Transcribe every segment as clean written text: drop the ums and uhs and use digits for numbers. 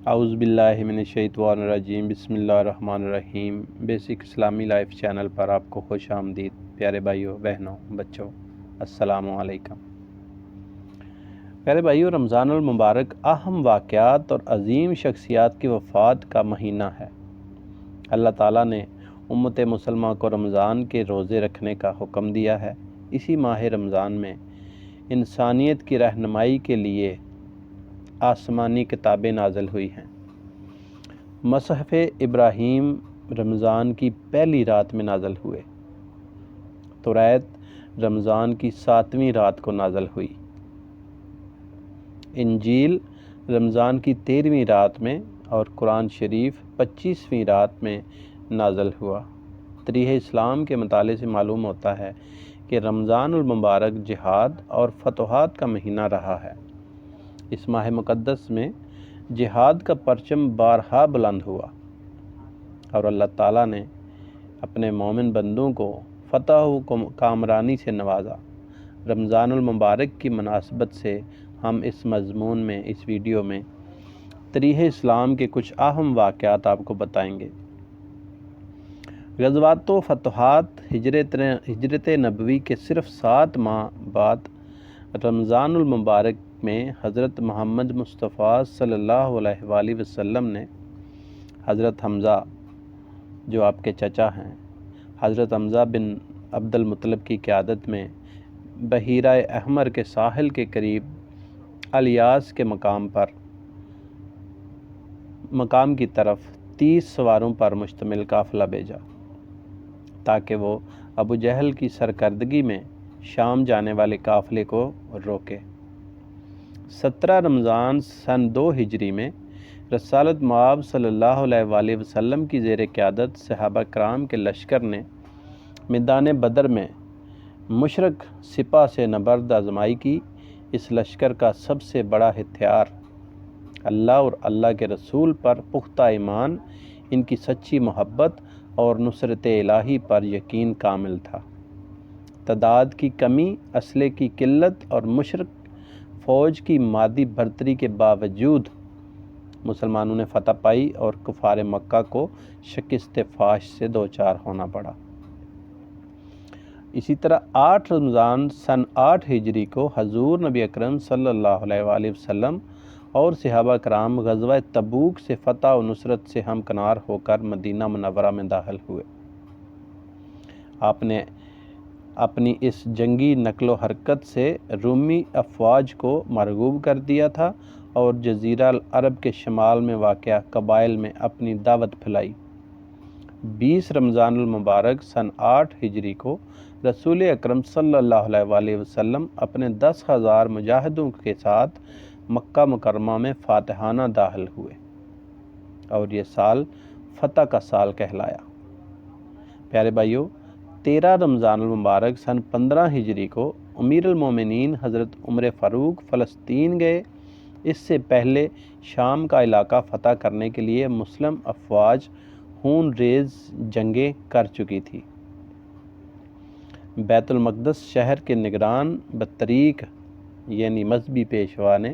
اعوذ باللہ من الشیطان الرجیم، بسم اللہ الرحمن الرحیم۔ بیسک اسلامی لائف چینل پر آپ کو خوش آمدید۔ پیارے بھائیوں، بہنوں، بچوں، السلام علیکم۔ پیارے بھائیوں، رمضان المبارک اہم واقعات اور عظیم شخصیات کی وفات کا مہینہ ہے۔ اللہ تعالیٰ نے امت مسلمہ کو رمضان کے روزے رکھنے کا حکم دیا ہے۔ اسی ماہ رمضان میں انسانیت کی رہنمائی کے لیے آسمانی کتابیں نازل ہوئی ہیں۔ مصحف ابراہیم رمضان کی پہلی رات میں نازل ہوئے۔ توریت رمضان کی 7ویں رات کو نازل ہوئی۔ انجیل رمضان کی 13ویں رات میں اور قرآن شریف 25ویں رات میں نازل ہوا۔ تاریخ اسلام کے مطالعے سے معلوم ہوتا ہے کہ رمضان المبارک جہاد اور فتوحات کا مہینہ رہا ہے۔ اس ماہ مقدس میں جہاد کا پرچم بارہا بلند ہوا اور اللہ تعالیٰ نے اپنے مومن بندوں کو فتح و کامرانی سے نوازا۔ رمضان المبارک کی مناسبت سے ہم اس مضمون میں، اس ویڈیو میں تاریخ اسلام کے کچھ اہم واقعات آپ کو بتائیں گے۔ غزوات و فتوحات ہجرت نبوی کے صرف 7 ماہ بعد رمضان المبارک میں حضرت محمد مصطفیٰ صلی اللہ علیہ وآلہ وسلم نے حضرت حمزہ، جو آپ کے چچا ہیں، حضرت حمزہ بن عبد المطلب کی قیادت میں بحیرہ احمر کے ساحل کے قریب الیاس کے مقام کی طرف 30 سواروں پر مشتمل قافلہ بھیجا تاکہ وہ ابو جہل کی سرکردگی میں شام جانے والے قافلے کو روکے۔ 17 رمضان سن 2 ہجری میں رسالت مآب صلی اللہ علیہ وآلہ وسلم کی زیر قیادت صحابہ کرام کے لشکر نے میدان بدر میں مشرک سپاہ سے نبرد آزمائی کی۔ اس لشکر کا سب سے بڑا ہتھیار اللہ اور اللہ کے رسول پر پختہ ایمان، ان کی سچی محبت اور نصرت الہی پر یقین کامل تھا۔ تعداد کی کمی، اسلحے کی قلت اور مشرک فوج کی مادی برتری کے باوجود مسلمانوں نے فتح پائی اور کفار مکہ کو شکست فاش سے دوچار ہونا پڑا۔ اسی طرح 8 رمضان سن 8 ہجری کو حضور نبی اکرم صلی اللہ علیہ وآلہ وسلم اور صحابہ کرام غزوہ تبوک سے فتح و نصرت سے ہمکنار ہو کر مدینہ منورہ میں داخل ہوئے۔ آپ نے اپنی اس جنگی نقل و حرکت سے رومی افواج کو مرغوب کر دیا تھا اور جزیرہ العرب کے شمال میں واقع قبائل میں اپنی دعوت پھیلائی۔ 20 رمضان المبارک سن 8 ہجری کو رسول اکرم صلی اللہ علیہ وآلہ وسلم اپنے 10,000 مجاہدوں کے ساتھ مکہ مکرمہ میں فاتحانہ داخل ہوئے اور یہ سال فتح کا سال کہلایا۔ پیارے بھائیوں، 13 رمضان المبارک سن 15 ہجری کو امیر المومنین حضرت عمر فاروق فلسطین گئے۔ اس سے پہلے شام کا علاقہ فتح کرنے کے لیے مسلم افواج خون ریز جنگیں کر چکی تھی۔ بیت المقدس شہر کے نگران بطریق یعنی مذہبی پیشوا نے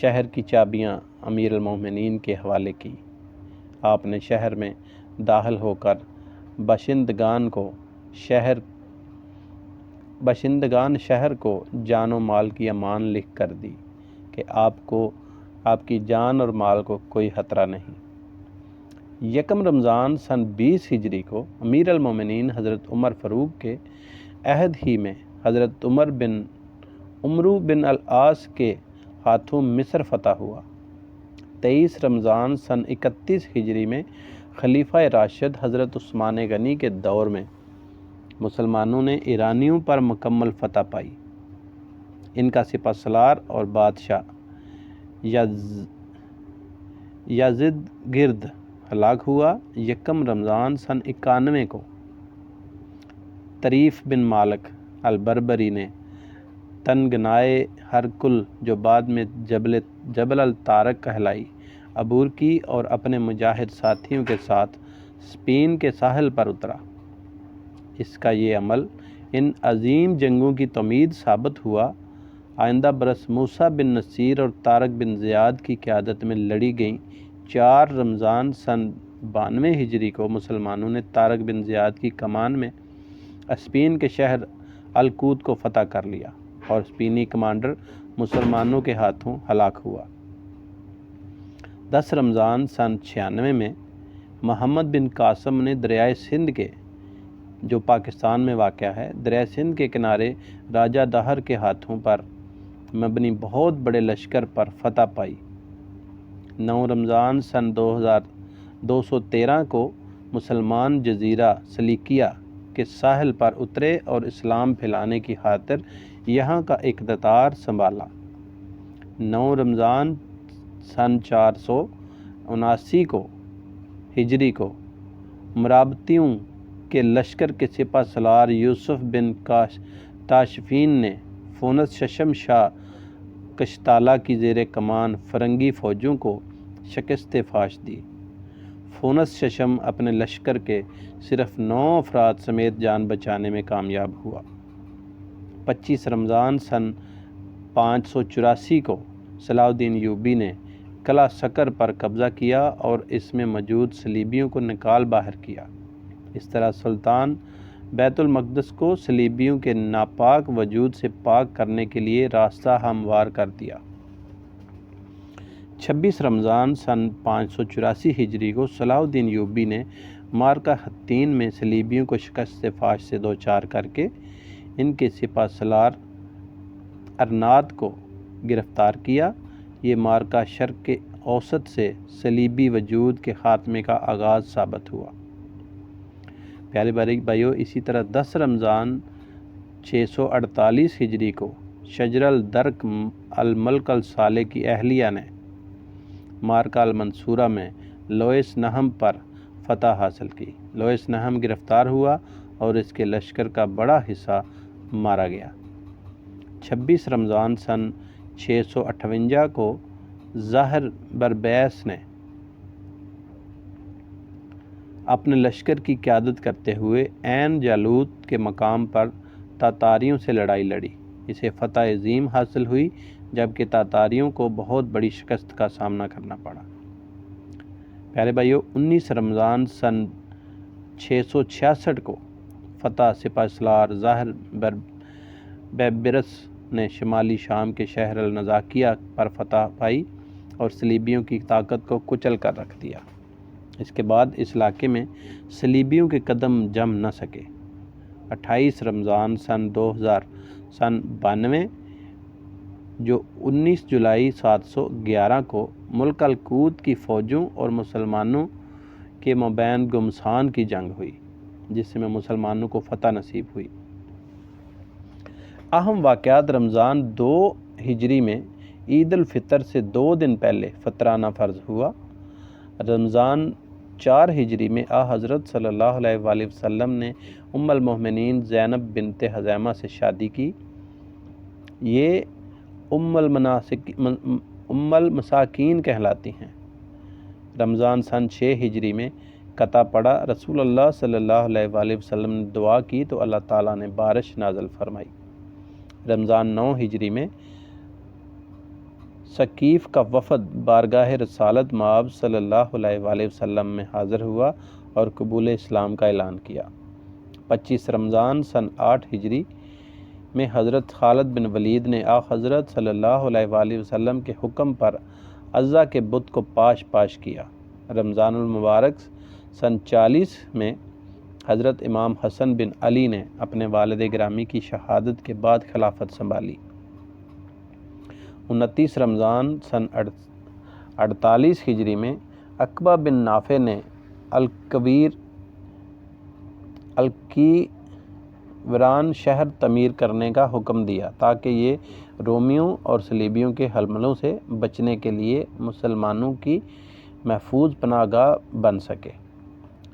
شہر کی چابیاں امیر المومنین کے حوالے کی۔ آپ نے شہر میں داخل ہو کر باشندگان شہر کو جان و مال کی امان لکھ کر دی کہ آپ کی جان اور مال کو کوئی خطرہ نہیں۔ 1 رمضان سن 20 ہجری کو امیر المومنین حضرت عمر فاروق کے عہد ہی میں حضرت عمرو بن العاص کے ہاتھوں مصر فتح ہوا۔ 23 رمضان سن 31 ہجری میں خلیفہ راشد حضرت عثمان غنی کے دور میں مسلمانوں نے ایرانیوں پر مکمل فتح پائی۔ ان کا سپہ سالار اور بادشاہ یزدگرد ہلاک ہوا۔ 1 رمضان سن 91 کو طریف بن مالک البربری نے تنگنائے ہرکل، جو بعد میں جبل الطارق کہلائی، عبور کی اور اپنے مجاہد ساتھیوں کے ساتھ اسپین کے ساحل پر اترا۔ اس کا یہ عمل ان عظیم جنگوں کی تمہید ثابت ہوا آئندہ برس موسیٰ بن نصیر اور طارق بن زیاد کی قیادت میں لڑی گئیں 4 رمضان سن 92 ہجری کو مسلمانوں نے طارق بن زیاد کی کمان میں اسپین کے شہر الکوت کو فتح کر لیا اور اسپینی کمانڈر مسلمانوں کے ہاتھوں ہلاک ہوا۔ 10 رمضان سن 96 میں محمد بن قاسم نے دریائے سندھ کے جو پاکستان میں واقع ہے دریائے سندھ کے کنارے راجہ دہر کے ہاتھوں پر مبنی بہت بڑے لشکر پر فتح پائی۔ 9 رمضان سن 2213 کو مسلمان جزیرہ سلیکیا کے ساحل پر اترے اور اسلام پھیلانے کی خاطر یہاں کا اقتدار سنبھالا۔ 9 رمضان سن 479 کو ہجری کو مرابطیوں کے لشکر کے سپہ سالار یوسف بن تاشفین نے فونس ششم شاہ کشتالہ کی زیر کمان فرنگی فوجوں کو شکست فاش دی۔ فونس ششم اپنے لشکر کے صرف 9 افراد سمیت جان بچانے میں کامیاب ہوا۔ 25 رمضان سن 584 کو صلاح الدین ایوبی نے قلعہ سکر پر قبضہ کیا اور اس میں موجود صلیبیوں کو نکال باہر کیا۔ اس طرح سلطان بیت المقدس کو صلیبیوں کے ناپاک وجود سے پاک کرنے کے لیے راستہ ہموار کر دیا۔ 26 رمضان سن 584 ہجری کو صلاح الدین ایوبی نے معرکہ حطین میں صلیبیوں کو شکست فاش سے دوچار کر کے ان کے سپہ سالار ارناد کو گرفتار کیا۔ یہ معرکہ شرق کے اوسط سے صلیبی وجود کے خاتمے کا آغاز ثابت ہوا۔ پیارے بھائیو، اسی طرح 10 رمضان 648 ہجری کو شجر الدرک الملک الصالح کی اہلیہ نے معرکہ المنصورہ میں لوئس نہم پر فتح حاصل کی۔ لوئس نہم گرفتار ہوا اور اس کے لشکر کا بڑا حصہ مارا گیا۔ 26 رمضان سن 658 کو ظاہر بربیس نے اپنے لشکر کی قیادت کرتے ہوئے عین جالوت کے مقام پر تاتاریوں سے لڑائی لڑی۔ اسے فتح عظیم حاصل ہوئی جبکہ تاتاریوں کو بہت بڑی شکست کا سامنا کرنا پڑا۔ پیارے بھائیو، 19 رمضان سن 666 کو فتح سپہ سالار ظاہر بربیس نے شمالی شام کے شہر النزاکیہ پر فتح پائی اور صلیبیوں کی طاقت کو کچل کر رکھ دیا۔ اس کے بعد اس علاقے میں صلیبیوں کے قدم جم نہ سکے۔ 28 رمضان سن 92 جو 19 جولائی 711 کو ملک الکوت کی فوجوں اور مسلمانوں کے مابین گمسان کی جنگ ہوئی، جس میں مسلمانوں کو فتح نصیب ہوئی۔ اہم واقعات: رمضان 2 ہجری میں عید الفطر سے 2 دن پہلے فطرانہ فرض ہوا۔ رمضان 4 ہجری میں حضرت صلی اللہ علیہ وآلہ وسلم نے ام المؤمنین زینب بنت خزیمہ سے شادی کی۔ یہ ام المساکین کہلاتی ہیں۔ رمضان سن 6 ہجری میں قطع پڑا۔ رسول اللہ صلی اللہ علیہ وآلہ وسلم نے دعا کی تو اللہ تعالیٰ نے بارش نازل فرمائی۔ رمضان 9 ہجری میں ثقیف کا وفد بارگاہ رسالت مآب صلی اللہ علیہ وآلہ وسلم میں حاضر ہوا اور قبول اسلام کا اعلان کیا۔ 25 رمضان سن 8 ہجری میں حضرت خالد بن ولید نے حضرت صلی اللہ علیہ وآلہ وسلم کے حکم پر عزا کے بت کو پاش کیا۔ رمضان المبارک سن 40 میں حضرت امام حسن بن علی نے اپنے والد گرامی کی شہادت کے بعد خلافت سنبھالی۔ 29 رمضان سن 48 ہجری میں عقبہ بن نافع نے الکیوران شہر تعمیر کرنے کا حکم دیا تاکہ یہ رومیوں اور صلیبیوں کے حملوں سے بچنے کے لیے مسلمانوں کی محفوظ پناہ گاہ بن سکے۔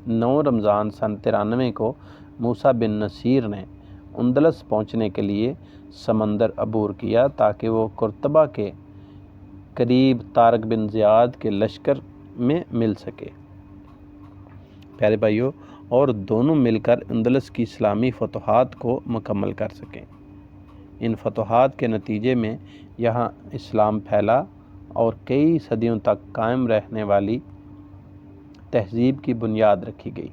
9 رمضان سن 93 کو موسیٰ بن نصیر نے اندلس پہنچنے کے لیے سمندر عبور کیا تاکہ وہ قرطبہ کے قریب طارق بن زیاد کے لشکر میں مل سکے۔ پیارے بھائیوں، اور دونوں مل کر اندلس کی اسلامی فتوحات کو مکمل کر سکیں۔ ان فتوحات کے نتیجے میں یہاں اسلام پھیلا اور کئی صدیوں تک قائم رہنے والی تہذیب کی بنیاد رکھی گئی۔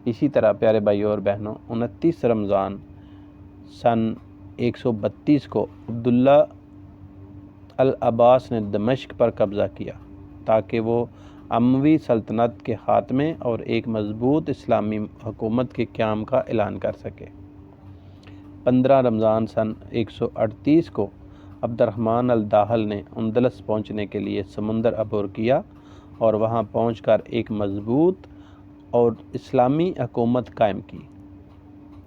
اسی طرح پیارے بھائیوں اور بہنوں، 29 رمضان سن 132 کو عبداللہ العباس نے دمشق پر قبضہ کیا تاکہ وہ اموی سلطنت کے خاتمے اور ایک مضبوط اسلامی حکومت کے قیام کا اعلان کر سکے۔ 15 رمضان سن 138 کو عبد الرحمن الداخل نے اندلس پہنچنے کے لیے سمندر عبور کیا اور وہاں پہنچ کر ایک مضبوط اور اسلامی حکومت قائم کی،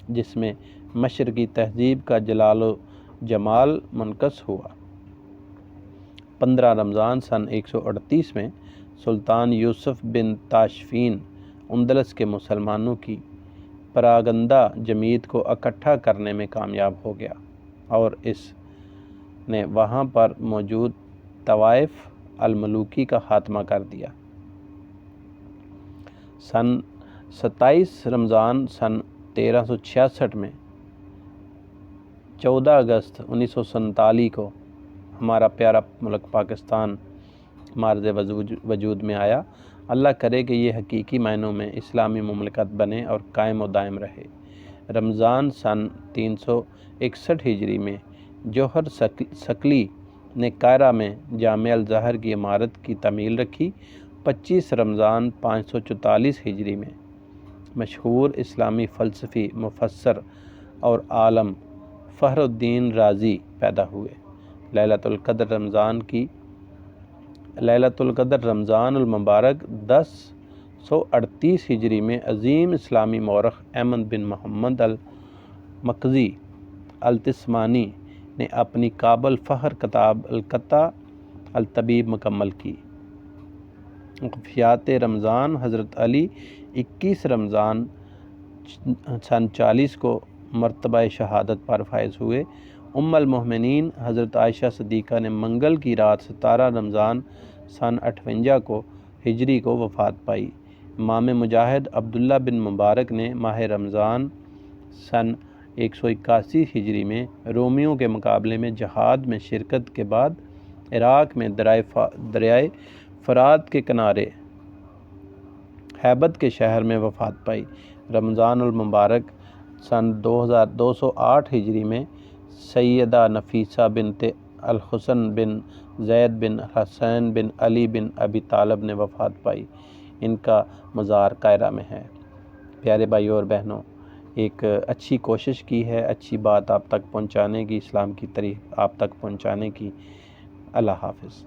جس میں مشرقی تہذیب کا جلال و جمال منعکس ہوا۔ 15 رمضان سن 138 میں سلطان یوسف بن تاشفین اندلس کے مسلمانوں کی پراگندہ جماعت کو اکٹھا کرنے میں کامیاب ہو گیا اور اس نے وہاں پر موجود طوائف الملوکی کا خاتمہ کر دیا۔ سن 27 رمضان سن 1366 میں 14 اگست 1947 کو ہمارا پیارا ملک پاکستان مارز وجود میں آیا۔ اللہ کرے کہ یہ حقیقی معنوں میں اسلامی مملکت بنے اور قائم و دائم رہے۔ رمضان سن 361 ہجری میں جوہر ثقلی نے قاہرہ میں جامع الازہر کی عمارت کی تعمیل رکھی۔ 25 رمضان 544 ہجری میں مشہور اسلامی فلسفی، مفسر اور عالم فخر الدین رازی پیدا ہوئے۔ لیلۃ القدر رمضان المبارک 1038 ہجری میں عظیم اسلامی مورخ احمد بن محمد المقدسی التسمانی نے اپنی قابل فخر کتاب القطع الطبیب مکمل کی۔ وفیات رمضان حضرت علی 21 رمضان سن 40 کو مرتبہ شہادت پر فائز ہوئے۔ ام المومنین حضرت عائشہ صدیقہ نے منگل کی رات 17 رمضان سن 58 کو ہجری کو وفات پائی۔ امام مجاہد عبداللہ بن مبارک نے ماہ رمضان سن 181 ہجری میں رومیوں کے مقابلے میں جہاد میں شرکت کے بعد عراق میں دریائے فرات کے کنارے ہیبت کے شہر میں وفات پائی۔ رمضان المبارک سن 2208 ہجری میں سیدہ نفیسہ بنت الحسن بن زید بن حسین بن علی بن ابی طالب نے وفات پائی۔ ان کا مزار قاہرہ میں ہے۔ پیارے بھائیوں اور بہنوں، ایک اچھی کوشش کی ہے اچھی بات آپ تک پہنچانے کی، اسلام کی تاریخ آپ تک پہنچانے کی۔ اللہ حافظ۔